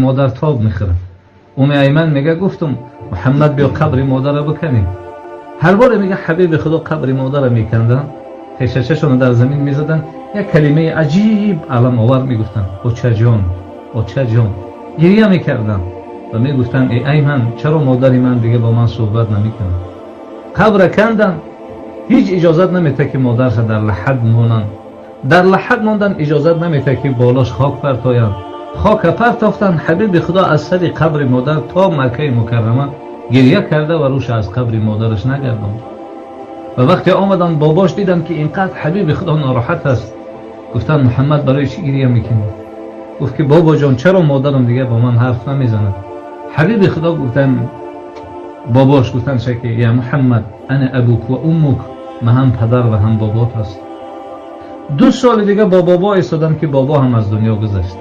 مادر تاب میخوره. ایمن میگه گفتم محمد بیا قبر مادر رو بکنیم. هر بار میگه حبیب خدا قبر مادر رو میکندن، خشششون در زمین میزدن، یک کلمه عجیب علم آور میگفتن اوچه جان، اوچه جان. گریه میکردن و میگفتن ای ایمن چرا مادری من دیگه با من صحبت نمیکنه؟ قبر کندن، هیچ اجازت نمیده که مادرش در لحد مونن. در لحد موندن اجازت نمیده که بالاش خاک پرتاین. خاک پرتافتن. حبیب خدا از سر قبر مادر تا مکه مکرمه گریه کرده و روش از قبر مادرش نگرداند. و وقتی آمدن باباش دیدن که اینقدر حبیب خدا ناراحت است، گفتن محمد برای چی گریه میکنی؟ گفت که بابا جان چرا مادرم دیگه با من حرف نمیزنه؟ حبیب خدا گفتن باباش گفتن که یا محمد انا ابوک و امک، من هم پدر و هم بابات هست. 2 سال دیگه با بابا ایستادن که بابا هم از دنیا گذشت.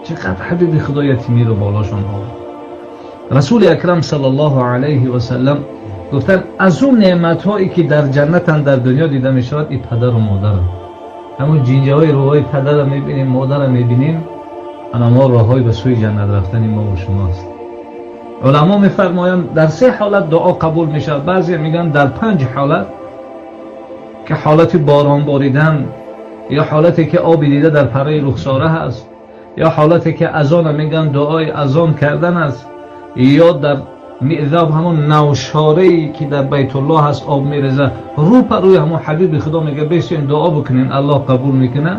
چقدر حبیب خدا یتیمی رو بالاشون آورد. رسول اکرم صلی الله علیه و سلم گفتن از اون نعمت هایی که در جنت در دنیا دیده می شود این پدر و مادر. همون جینجه های روهای پدر رو میبینیم، مادر رو میبینیم، انا ما راههای به سوی جنت رفتن ما و شماست. علما میفرمایند در 3 حالت دعا قبول می شود. بعضی میگن در 5 حالت که حالت باران باریدن، یا حالتی که آب دیده در پره رخساره هست، یا حالتی که اذان میگن دعای اذان کردن است، یا در میعذاب همون نوشاره‌ای که در بیت الله هست آب میریزه رو پر روی همون حبیب خدا میگه بشین دعا بکنین الله قبول میکنه.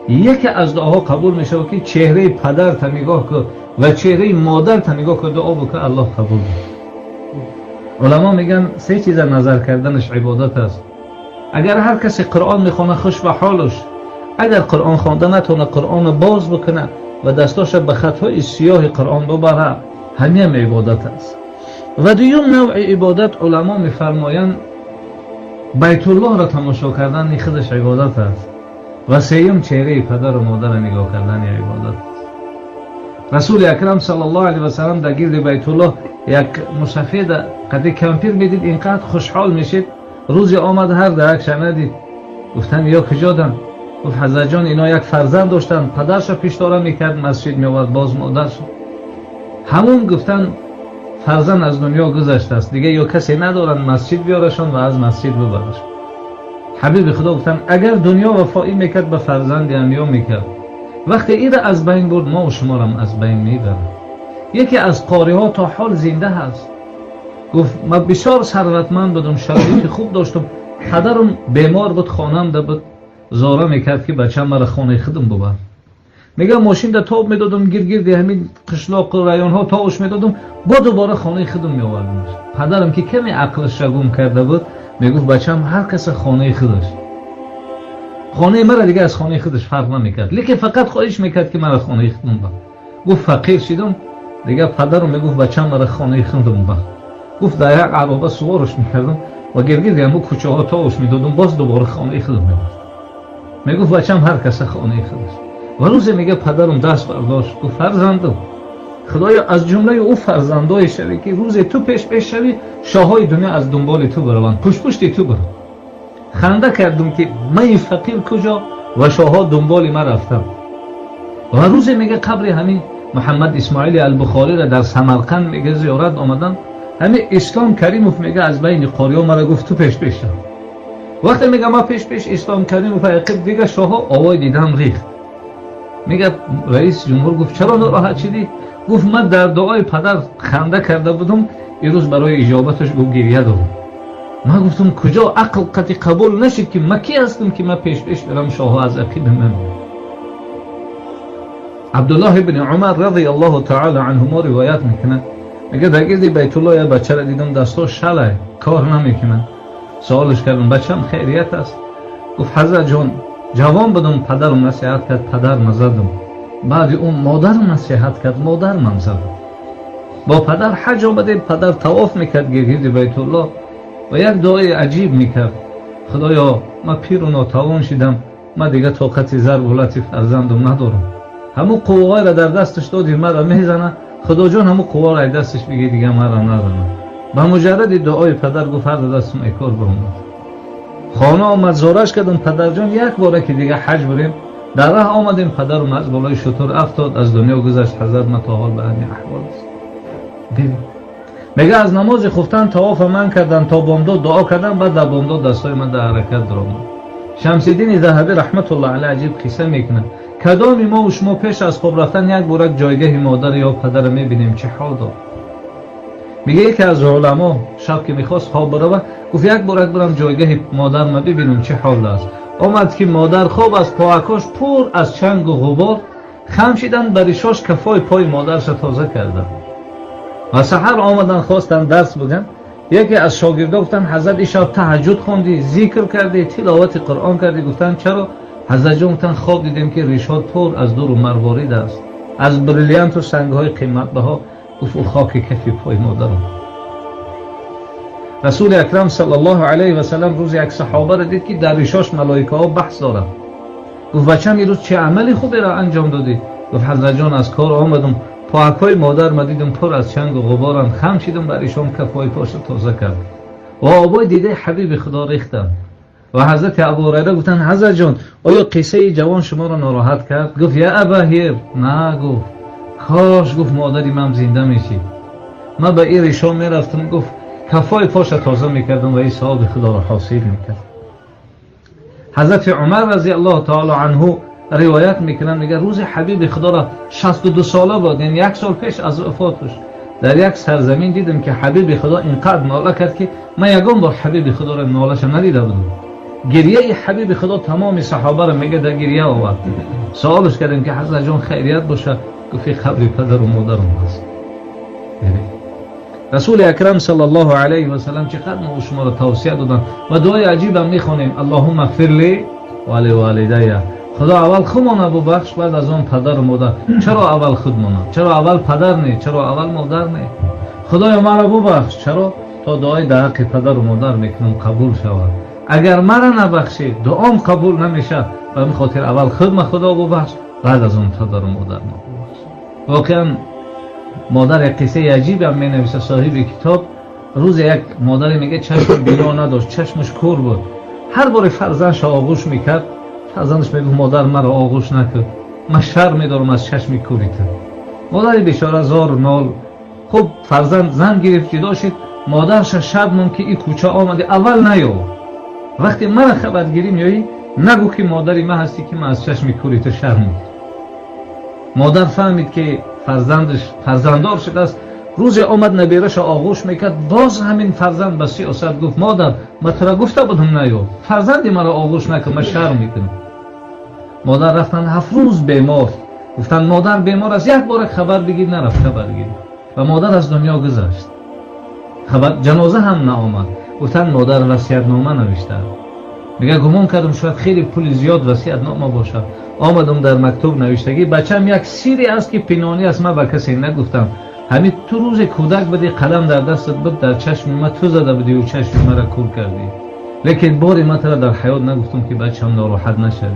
یکی از دعاها قبول میشه که چهره پدر تا نگاه کن و چهره مادر تا نگاه کن دعا بکن الله قبول میکنه. علما میگن 3 چیز نظر کردنش عبادت است. اگر هر کسی قرآن میخونه خوش به حالش، اگر قرآن خوانده نتونه قرآن باز بکنه و دستاش به خطهای سیاه قرآن ببره، همین عبادت است. و دوم نوع عبادت علما میفرمایند بیت الله را تماشا کردن خودش عبادت است. و سوم چهره پدر و مادر را نگاه کردن عبادت است. رسول اکرم صلی الله علیه و سلم در گرد بیت الله یک مسافر قد کمپیر میدید اینقدر خوشحال میشید. روزی آمد هر درک شنیدید گفتن یا کجادن؟ گفت حضرت جان اینا یک فرزند داشتن، پدرش پیش داره میکرد مسجد میواد باز مادرش. همون گفتن فرزند از دنیا گذشته است دیگه، یا کسی ندارن مسجد بیارشان و از مسجد ببرشان. حبیب خدا گفتن اگر دنیا وفایی میکرد به فرزند انبیا میکرد، وقتی ایره از بین برد ما و شما هم از بین میبرم. یکی از قاری ها تا حال زنده هست، گفت من بسیار ثروتمند بودم، شرایط خوب داشتم، پدرم بیمار بود، خانم ده بود، زاره میکرد که بچه‌م مرا خانه خودم ببر. میگه ماشین ده تاب میدادم گرد همین قشلاق و رایان ها تاوش میدادم، با دوباره خانه خودم میآوردم. پدرم که کمی عقلش شگون کرده بود میگفت بچه‌م هر کس خانه خودش، خانه مرا دیگه از خانه خودش فرق نمیکرد، لیکن فقط خواهش میکرد که مرا خانه خودم ببر. گفت فقیر شدم دیگه، پدرم میگفت بچه‌م مرا خانه خودم ببر. گفت در یک عربه سوارش میکردم و گرد همون کوچه ها تاوش میدادم، باز دوباره خانه خودم میبرد. میگفت بچه‌م هر کس خانه خودش. و روزی میگه پدرم دست برداشت گفت فرزندم خدایا از جمله او فرزندای شوی که روز تو پیش شوی شاههای دنیا از دنبال تو بروند، پشت تو برو. خنده کردم که من فقیر کجا و شاهها دنبال من رفتم. و روزی میگه قبر همین محمد اسماعیل البخاری را در سمرقند میگه زیارت آمدن. همین اسلام کریموف میگه از بین قاری‌ها مرا گفت تو پیش شو. وقتی میگه ما پیش اسلام کریموف عقب دیگه شاهها آوای دیدم ریخت. میگه رئیس جمهور گفت چرا ناراحت شدی؟ گفت من در دعای پدر خنده کرده بودم، این روز برای اجابتش گفت گریه دارم. من گفتم کجا عقل قطعی قبول نشد که من کی هستم که من پیش برم شاهها از عقیب من. عبدالله ابن عمر رضی الله تعالی عنهما روایت میکنه، میگه در گرد بیت الله یه بچه را دیدم دستاش شله کار نمیکنه. سوالش کردم بچه‌م خیریت است؟ گفت حضرت جان جوان بودم پدرم نصیحت کرد پدر مزدم، بعد اون مادرم نصیحت کرد مادر من زدم. با پدر حج آمدیم، پدر طواف میکرد گرد بیت الله و یک دعای عجیب میکرد، خدایا من پیر و ناتوان شدم، من دیگه طاقت ضرب و لطف فرزندم ندارم، همون قوای را در دستش دادی مرا میزنه، خدا جان همون قوا را دستش بگی دیگه مرا نزنه. با مجرد دعای پدر گفت هر دستم ایکار برم. خانه آمد زارش کردم پدر جان یک باره که دیگه حج بریم، در راه آمدیم پدرم از بالای شتر افتاد از دنیا گذشت. حضرت ما تا حال به همین احوال است. ببین میگه از نماز خفتن طواف من کردن تا بامداد دعا کردن، بعد در بامداد دستای من در حرکت درآمد. شمس الدین ذهبی رحمت الله علیه عجیب قصه میکنه. کدام ما و شما پیش از خواب رفتن یک بارک جایگاه مادر یا پدر میبینیم چه حال داد؟ میگه یکی از علما شب که میخواست خواب بره گفت یک بارک برم جایگاه مادر ما ببینم چه حال است. آمد که مادر خواب از پاکاش پر از چنگ و غبار، خمشیدن بریشاش کفای پای مادرش تازه کردن و سحر آمدن خواستن درس بگن. یکی از شاگردا گفتن حضرت این شب تهجد خوندی، ذکر کردی، تلاوت قرآن کردی؟ گفتن چرا؟ حضرت جان گفتن خواب دیدیم که ریشات پر از دور و مروارید است، از بریلیانت و سنگ‌های قیمت‌بها. گفت او خاک کفی پای مادرم. رسول اکرم صلی الله علیه و سلم روز یک صحابه را دید که در ریشاش ملائکه ها بحث دارند. گفت بچه‌م این روز چه عملی خوبی را انجام دادی؟ گفت حضرت جان از کار آمدم پاکای مادر ما دیدم پر از چنگ و غبارم، خم شدم بر ایشان کفای پاش تازه کرد و آبای دیده حبیب خدا ریختم. و حضرت ابوهریره گفتن حضرت جان آیا قصه جوان شما را ناراحت کرد؟ گفت یا اباهیر نه. گفت کاش گفت مادری من زنده میشی. من به این ریشا میرفتم گفت کفای پاش تازه میکردم و این ثواب خدا را حاصل میکرد. حضرت عمر رضی الله تعالی عنه روایت میکنن، میگه روز حبیب خدا را 62 ساله بود، یعنی یک سال پیش از وفاتش، در یک سرزمین دیدم که حبیب خدا اینقدر ناله کرد که من یگان بار حبیب خدا را نالش ندیده بودم. گریه حبیب خدا تمام صحابه را میگه در گریه آورد. سوالش کردیم که حضرت جان خیریت باشه؟ گفت قبر پدر و مادرم هست. رسول اکرم صلی الله علیه و سلم چقدر ما شما را توصیه دادن و دعای عجیب هم میخونیم اللهم اغفر لی و لوالدی. خدا اول خودمان ببخش بعد از آن پدر و مادر. چرا اول خودمان؟ چرا اول پدر نه؟ چرا اول مادر نه؟ خدایا مرا ببخش. چرا؟ تا دعای در حق پدر و مادر میکنم قبول شود. اگر مرا نبخشی دعام قبول نمیشه. و به خاطر اول خود خدا ببخش بعد از اون پدر و مادر ما ببخش. واقعا مادر قصه عجیب هم می نویسه صاحب کتاب. روز یک مادر میگه چشم بینا نداشت، چشمش کور بود. هر بار فرزندش آغوش میکرد فرزندش میگه مادر مرا آغوش نکرد، من شرم میدارم از چشم کوریت. مادر بیچاره زار نال. خب فرزند زن گرفت جدا شد. مادرش شرم که این کوچه آمده اول نیو. وقتی من خبرگیری میایی نگو که مادری من هستی که من از چشم کوریت شرم میدارم. مادر فهمید که فرزندش فرزنددار شده است. روز آمد نبیرش آغوش میکرد، باز همین فرزند به سیاست گفت مادر من تو را گفته بودم نیو، فرزندی مرا آغوش نکن من شرم میکنم. مادر رفتن 7 روز بیمار. گفتن مادر بیمار است، یک بار خبر بگیر. نرفت خبر گیر و مادر از دنیا گذشت. خبر جنازه هم نآمد. گفتن مادر وصیت‌نامه نوشته. میگه گمان کردم شاید خیلی پول زیاد وصیت‌نامه باشه. آمدم در مکتوب نوشتگی بچم یک سیری است که پنهانی است من به کسی نگفتم. همین تو روز کودک بودی قلم در دستت بود در چشم من تو زده بودی و چشم مرا کور کردی. لیکن باری من تو را در حیات نگفتم که بچم ناراحت نشوی.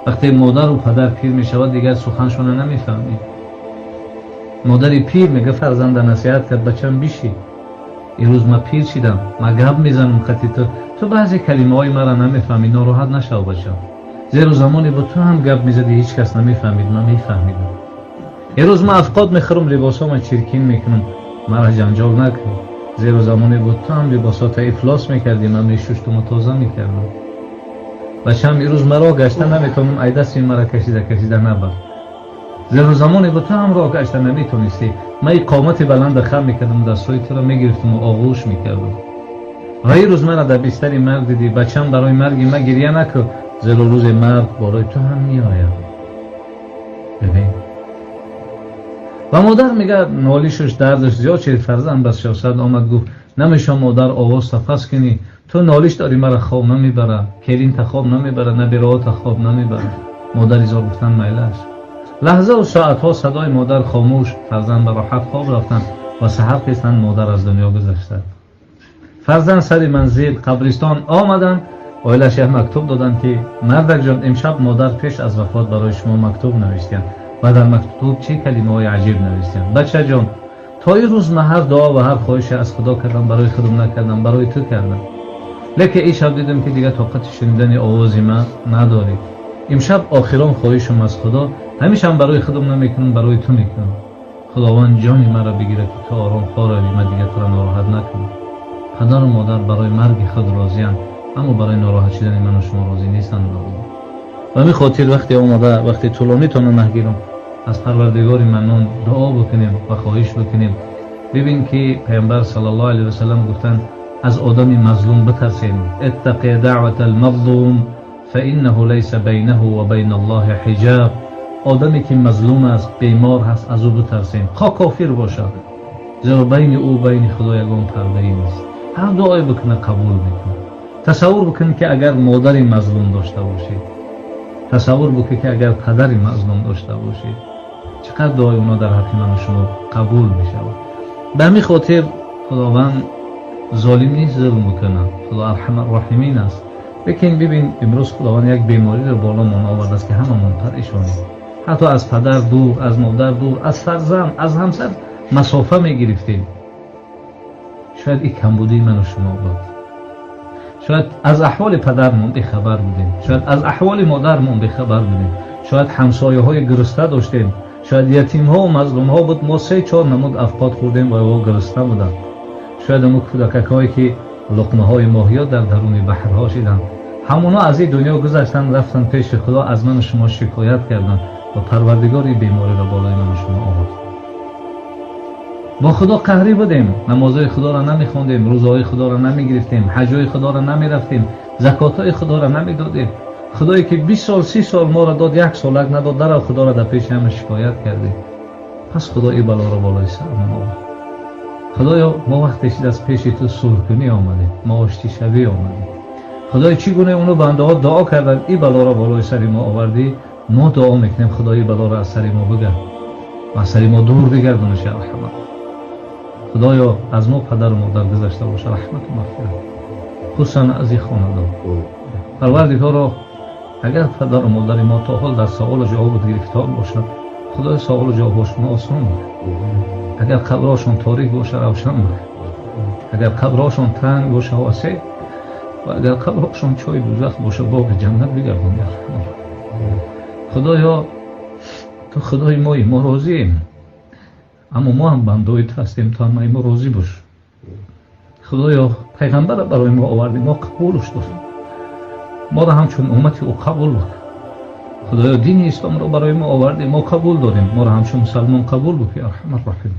وقتی مادر و پدر پیر میشود دیگر سخنشون نمیفهمی. مادری پیر میگه فرزند نصیحت کرد بچم بیشی. این روز من پیر شدم، من گپ میزنم خطی تو بعضی کلمه های مرا نمیفهمی، ناراحت نشو بچم. زیرا زمانی با تو هم گپ میزدی هیچ کس نمیفهمید، من میفهمیدم. یه روز من افقاد میخورم لباسام چرکین میکنم، مرا جنجال نکن. زیرا زمانی با تو هم لباسات افلاس میکردی، من میشوشتم و تازه میکردم. بچم این روز مرا گشته نمیتونم، ای دستی مرا کشیده نبر. زیرا زمانی با تو هم راه گشته نمیتونستی، من قامت بلند خم میکردم، دستای تو را میگرفتم و آغوش میکردم. و این روز مرا در بستر مرگ دیدی، بچم برای مرگی من گریه نکن، زیرا روز مرگ برای تو هم میآید. ببین و مادر میگه نالیشش دردش زیاد شد. فرزند بس شوصد آمد گفت نمیشه مادر آواز تفس کنی، تو نالیش داری مرا خواب نمیبره، کلین تا خواب نمیبره، نبیرات تا خواب نمیبره. مادر ایزا گفتن میلش. لحظه و ساعتها صدای مادر خاموش، فرزند به راحت خواب رفتن و سحر خیستن مادر از دنیا گذشته. فرزند سر منزل قبرستان آمدن، اویلش مکتوب دادن که مردک جان امشب مادر پیش از وفات برای شما مکتوب نوشتن و در مکتوب چه کلمه های عجیب نوشتن. بچه جان تا این روز من هر دعا و هر خواهش از خدا کردم، برای خودم نکردم، برای تو کردم. لیکن این شب دیدم که دیگه طاقت شنیدن آوازی من نداری. امشب آخران خواهشم از خدا، همیشه هم برای خودم نمیکنم، برای تو میکنم. خداوند جان مرا بگیره که تو آرام خواه روی، من دیگه تو را ناراحت نکنم. پدر و مادر برای مرگ خود راضی‌اند، اما برای ناراحت شدن من و شما راضی نیستند. و می خاطر وقتی آماده، وقتی طولانی تا نگیرم، از پروردگار ممنون دعا بکنیم و خواهش بکنیم. ببین که پیامبر صلی الله علیه و سلم گفتند از آدم مظلوم بترسید. اتق دعوت المظلوم فانه لیس بینه و بین الله حجاب. آدمی که مظلوم است، بیمار هست، از او بترسیم، خواه کافر باشد، زیرا بین او بین خدا یگان پرده ای نیست. هر دعای بکنه قبول میکنه. تصور بکن که اگر مادری مظلوم داشته باشید، تصور بکن که اگر پدری مظلوم داشته باشید، چقدر دعای اونا در حق من و شما قبول میشود. به همین خاطر خداوند ظالم نیست، ظلم میکنه. خدا ارحم الراحمین است. ببین امروز خداوند یک بیماری رو بالا من آورده است که هممون پریشانیم. حتی از پدر دور، از مادر دور، از فرزند، از همسر مسافه میگرفتیم. شاید این کمبودی من و شما بود. شاید از احوال پدرمون بی‌خبر بودیم، شاید از احوال مادرمون بی‌خبر بودیم، شاید همسایه‌های گرسنه داشتیم، شاید یتیم‌ها و مظلوم‌ها بود. ما 3-4 نمود افقاد خوردیم و او گرسنه بودند. شاید همون کودک‌هایی که لقمه‌های ماهیات در درون بحرها شدند، همونا از این دنیا گذشتن، رفتن پیش خدا، از من و شما شکایت کردند و پروردگار بیماری را بالای من و شما آورد. با خدا قهری بودیم، نمازهای خدا را نمیخوندیم، روزهای خدا را نمیگرفتیم، حجهای خدا را نمیرفتیم، زکاتهای خدا را نمیدادیم. خدایی که 20 سال 30 سال ما را داد، 1 سالک نداد، در خدا را در پیش همه شکایت کردیم. پس خدا این بلا را بالای سرمون آورد. خدایا ما وقتی از پیش تو صلح کنی آمدیم، ما آشتی شوی آمدیم. خدای چگونه اونو بنده ها دعا کردن این بلا را بالای سر ما آوردی، ما دعا میکنیم خدای بلا را از سر ما بگرد و از سر ما دور بگردونش یا رحمت. خدایا از ما پدر و مادر گذشته باشه، رحمت و مغفرت، خصوصا از این خاندان. پروردگارا اگر پدر و مادر ما تا حال در سوال و جواب گرفتار باشد، خدای سوال و جوابشون آسان بکن. اگر قبرشون تاریک باشه روشن بکن. اگر قبرشون تنگ باشه واسع، و اگر قبرشون چای دوزخ باشه باب جنت بگردون یا رحمت. خدایا تو خدای مایی، ما راضییم، اما ما هم بنده‌ای تو هستیم، تو هم ما راضی باش. خدایا پیغمبر برای ما آوردی، ما قبولش داریم، ما را همچون امتی او قبول بکن. خدایا دین اسلام را برای ما آوردی، ما قبول داریم، ما را همچون مسلمان قبول بکن یا ارحم الراحمین.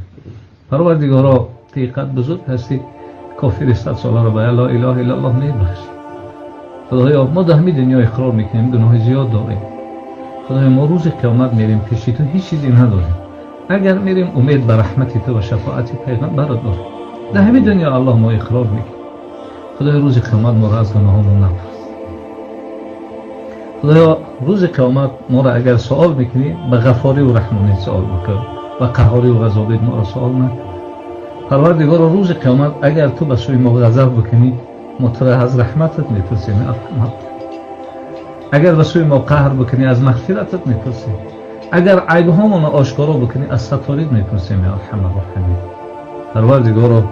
پروردگارا حقیقت بزرگ هستی، کافر 100 ساله را به لا اله الا الله میبخشی. خدایا ما در همین دنیا اقرار میکنیم گناه زیاد داریم. خدایا ما روز قیامت میریم پیش تو هیچ چیزی نداریم. اگر میریم امید به رحمت تو و شفاعت پیغمبر داریم. در همین دنیا الله ما اقرار میکنیم. خدایا روز قیامت ما را از گناهامون نپرس. خدایا روز قیامت ما را اگر سوال میکنی به غفاری و رحمانیت سوال بکن و قهاری و غضابیت ما را سوال نکن. پروردگار روز قیامت اگر تو به سوی ما غضب بکنی، ما تو را از رحمتت میپرسیم رحمت. اگر به سوی ما قهر بکنی از مغفرتت میپرسیم. اگر عیبهامون آشکارا بکنی از ستاریت میپرسیم یا ارحم الراحمین. پروردگار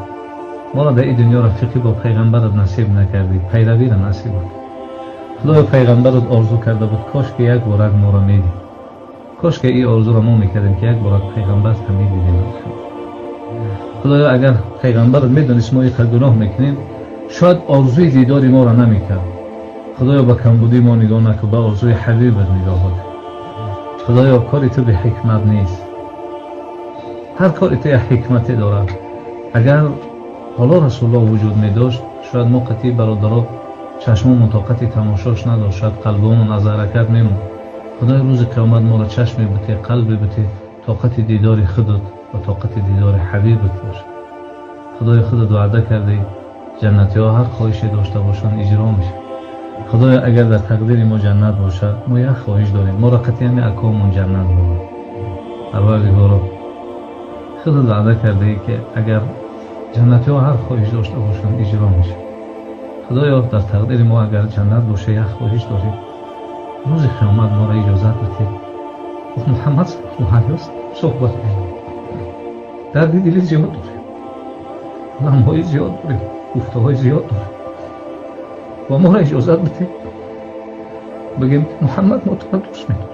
ما را در این دنیا رفیقی با پیغمبرت نصیب نکردی، پیروی را نصیب کن. خدای پیغمبرت آرزو کرده بود کاش که یک بارک ما را میدی، کاش که این آرزو را ما میکردیم که یک بارک پیغمبرت هم میدیدیم. خدایا اگر پیغمبرت میدونست ما یک گناه میکنیم، شاید آرزوی دیداری ما را نمیکرد. خدایا با کمبودی ما نگاه نکن، با آرزوی حبیبت نگاه کن. خدایا کاری تو به حکمت نیست، هر کاری تو یک حکمتی دارد. اگر حالا رسول الله وجود می داشت، شاید ما قطعی برادرها چشممون طاقت تماشاش نداشت، شاید قلبمون از حرکت میموند. خدای روز قیامت ما را چشمی بده، قلبی بده، طاقت دیدار خودت و طاقت دیدار حبیبت باشه. خدای خودت وعده کردی جنتی ها هر خواهشی داشته باشن اجرا میشه. خدایا اگر در تقدیر ما جنت باشه، ما یک خواهش داریم، ما را قطعی همین اکامون جنت بده. پروردگارا خودت وعده کردی که اگر جنتی ها هر خواهش داشته باشن اجرا میشه. خدایا در تقدیر ما اگر جنت باشه یک خواهش داریم، روز قیامت ما را اجازت بده محمد صلی الله علیه و سلم صحبت کنیم. درد دلی زیاد داریم، غم‌های زیاد داریم، گفته‌های زیاد داریم و ما را اجازت بده بگیم محمد ما تو را دوست می‌داریم،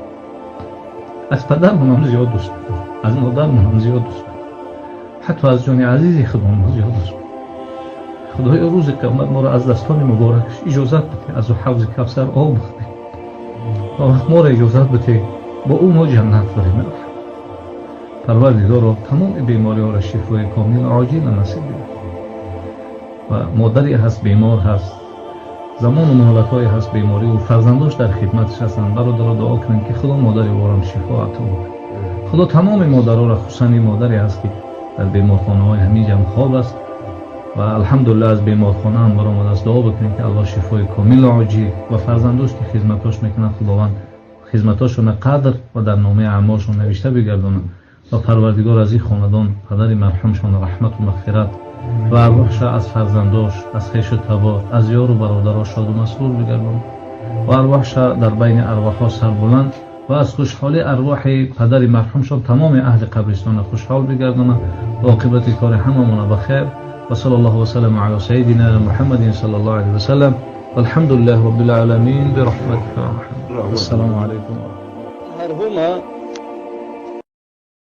از پدرمون هم زیاد دوست می‌داریم، از مادرمون هم زیاد دوست می‌داریم، حتی از جان عزیزی خودمون زیاد دوست می‌داریم. خدایا روز قیامت ما را از دستان مبارکش اجازت بده از حوض کوثر آب بخوریم، و وقت ما را اجازت بده با او ما جنت بریم. پروردگارا تمام بیماری ها را شفای کامل عاجل نصیب بده. و مادری هست بیمار هست، زمان و مهلت های هست بیماری و فرزنداش در خدمتش هستند، برادرها دعا کنیم که خدا مادر وارم شفا عطا بکنه. خدا تمام مادرها را، خصوصا مادری هست که در بیمارخانه های همین جمع خواب است و الحمدلله از بیمارخانه هم برآمده است، دعا بکنیم که الله شفای کامل عاجل و فرزنداش که خدمتاش میکنن خداوند خدمتاشون قدر و در نامه اعمالشون نوشته بگردونه و پروردگار از این خاندان پدر مرحومشان رحمت و مغفرت و ارواحش از فرزنداش، از خویش و تبار، از یار و برادراش شاد و مسرور بگردونه و ارواحش در بین ارواحها سربلند و از خوشحالی ارواح پدر مرحومشان تمام اهل قبرستان خوشحال بگردونه و عاقبت کار هممون بخیر. و صلی الله وسلم علی سیدنا محمد صلی الله علیه وسلم والحمد لله رب العالمین برحمتك. السلام علیکم. مرحومه